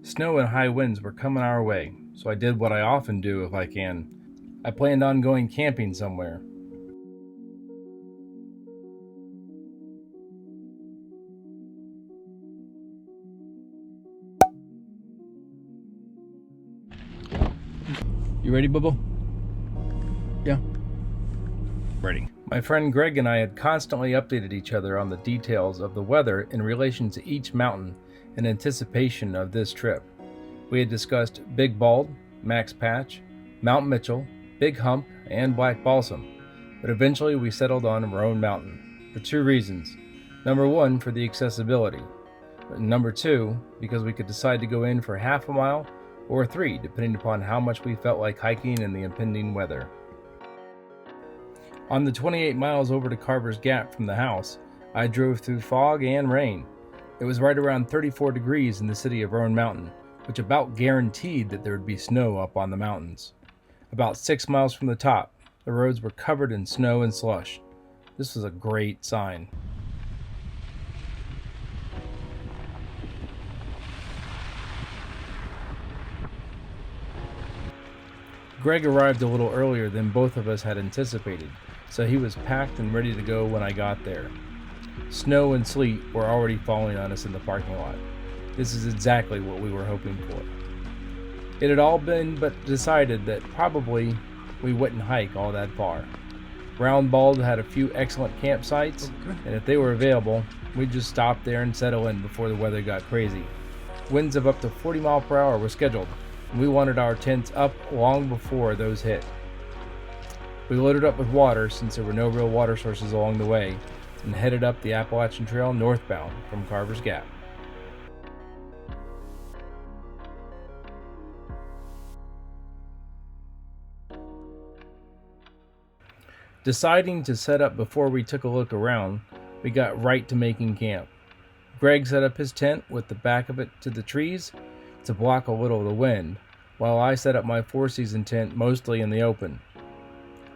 Snow and high winds were coming our way, so I did what I often do if I can. I planned on going camping somewhere. You ready, Bubba? Yeah. Ready. My friend Greg and I had constantly updated each other on the details of the weather in relation to each mountain in anticipation of this trip. We had discussed Big Bald, Max Patch, Mount Mitchell, Big Hump, and Black Balsam, but eventually we settled on Roan Mountain for two reasons. Number one, for the accessibility. Number two, because we could decide to go in for half a mile or 3, depending upon how much we felt like hiking and the impending weather. On the 28 miles over to Carver's Gap from the house, I drove through fog and rain. It was right around 34 degrees in the city of Roan Mountain, which about guaranteed that there would be snow up on the mountains. About 6 miles from the top, the roads were covered in snow and slush. This was a great sign. Greg arrived a little earlier than both of us had anticipated, so he was packed and ready to go when I got there. Snow and sleet were already falling on us in the parking lot. This is exactly what we were hoping for. It had all been but decided that probably we wouldn't hike all that far. Round Bald had a few excellent campsites, and if they were available, we'd just stop there and settle in before the weather got crazy. Winds of up to 40 miles per hour were scheduled, and we wanted our tents up long before those hit. We loaded up with water since there were no real water sources along the way, and headed up the Appalachian Trail northbound from Carver's Gap. Deciding to set up before we took a look around, we got right to making camp. Greg set up his tent with the back of it to the trees to block a little of the wind, while I set up my four-season tent mostly in the open.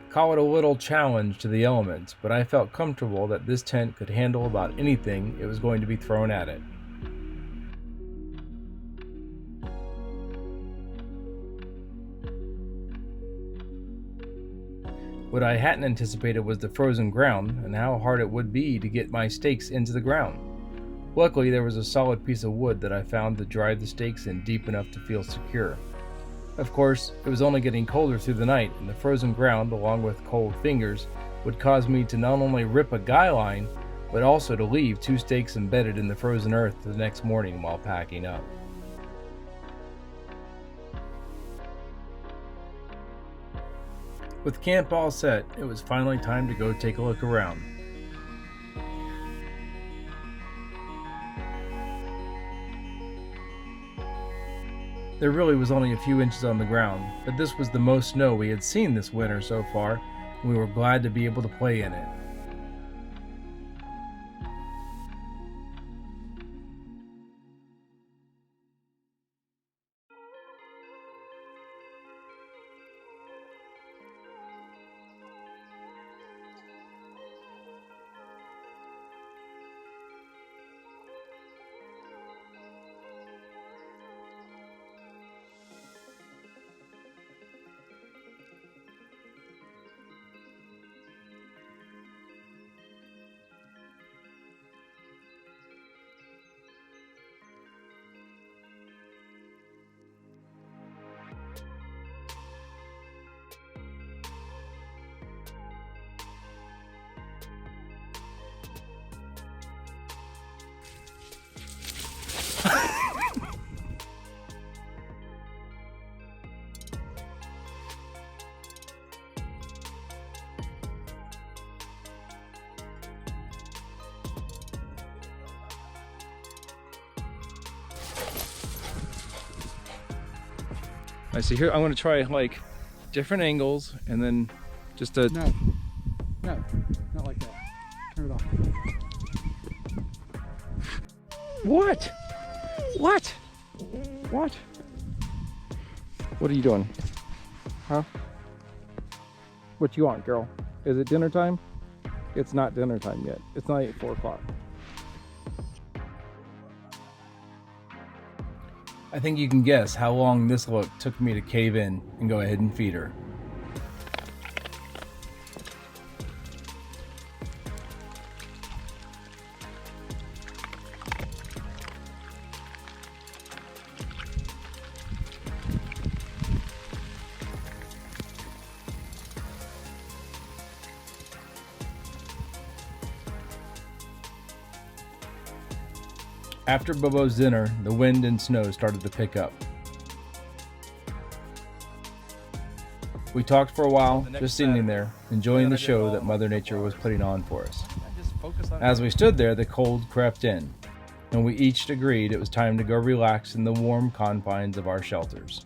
Call it a little challenge to the elements, but I felt comfortable that this tent could handle about anything it was going to be thrown at it. What I hadn't anticipated was the frozen ground and how hard it would be to get my stakes into the ground. Luckily, there was a solid piece of wood that I found to drive the stakes in deep enough to feel secure. Of course, it was only getting colder through the night, and the frozen ground, along with cold fingers, would cause me to not only rip a guy line, but also to leave 2 stakes embedded in the frozen earth the next morning while packing up. With camp all set, it was finally time to go take a look around. There really was only a few inches on the ground, but this was the most snow we had seen this winter so far, and we were glad to be able to play in it. I see here, I'm going to try like different angles and then just a... No, not like that. Turn it off. What? What? What? What are you doing? Huh? What you want, girl? Is it dinner time? It's not dinner time yet. It's not 4 o'clock. I think you can guess how long this look took me to cave in and go ahead and feed her. After Bobo's dinner, the wind and snow started to pick up. We talked for a while, just sitting there, enjoying the show that Mother Nature was putting on for us. As we stood there, the cold crept in, and we each agreed it was time to go relax in the warm confines of our shelters.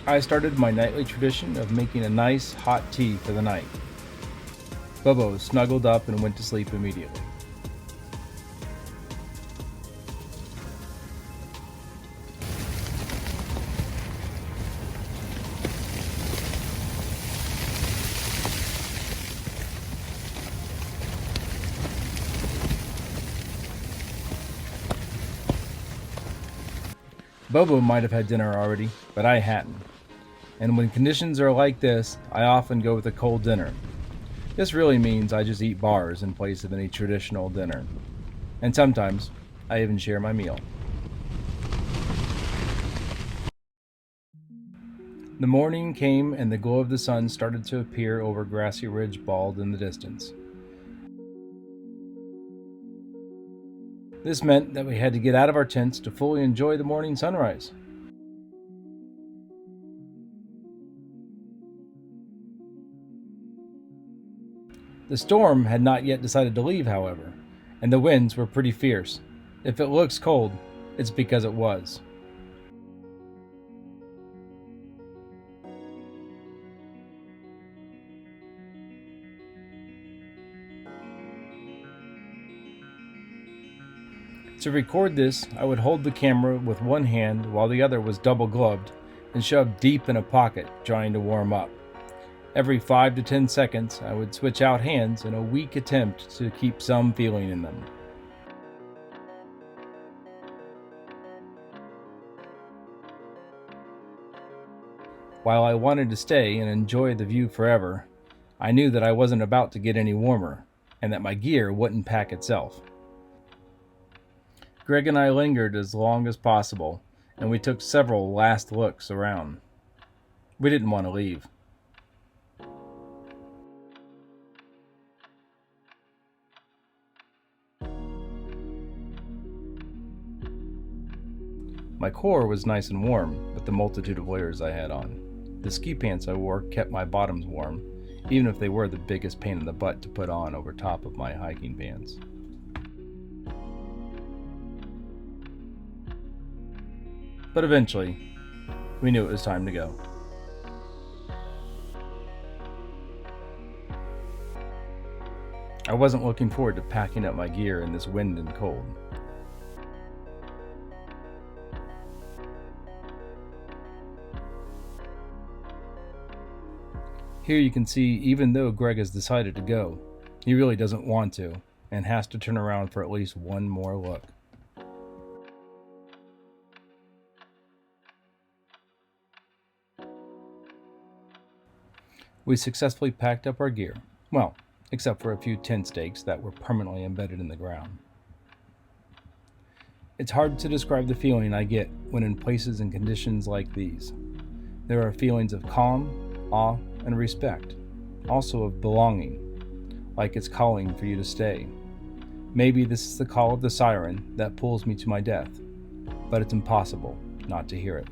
I started my nightly tradition of making a nice hot tea for the night. Bobo snuggled up and went to sleep immediately. Bobo might have had dinner already, but I hadn't. And when conditions are like this, I often go with a cold dinner. This really means I just eat bars in place of any traditional dinner. And sometimes, I even share my meal. The morning came and the glow of the sun started to appear over Grassy Ridge Bald in the distance. This meant that we had to get out of our tents to fully enjoy the morning sunrise. The storm had not yet decided to leave, however, and the winds were pretty fierce. If it looks cold, it's because it was. To record this, I would hold the camera with one hand while the other was double gloved and shoved deep in a pocket, trying to warm up. Every 5 to 10 seconds, I would switch out hands in a weak attempt to keep some feeling in them. While I wanted to stay and enjoy the view forever, I knew that I wasn't about to get any warmer, and that my gear wouldn't pack itself. Greg and I lingered as long as possible, and we took several last looks around. We didn't want to leave. My core was nice and warm with the multitude of layers I had on. The ski pants I wore kept my bottoms warm, even if they were the biggest pain in the butt to put on over top of my hiking pants. But eventually, we knew it was time to go. I wasn't looking forward to packing up my gear in this wind and cold. Here you can see, even though Greg has decided to go, he really doesn't want to, and has to turn around for at least one more look. We successfully packed up our gear, well, except for a few tent stakes that were permanently embedded in the ground. It's hard to describe the feeling I get when in places and conditions like these. There are feelings of calm, awe, and respect, also of belonging, like it's calling for you to stay. Maybe this is the call of the siren that pulls me to my death, but it's impossible not to hear it.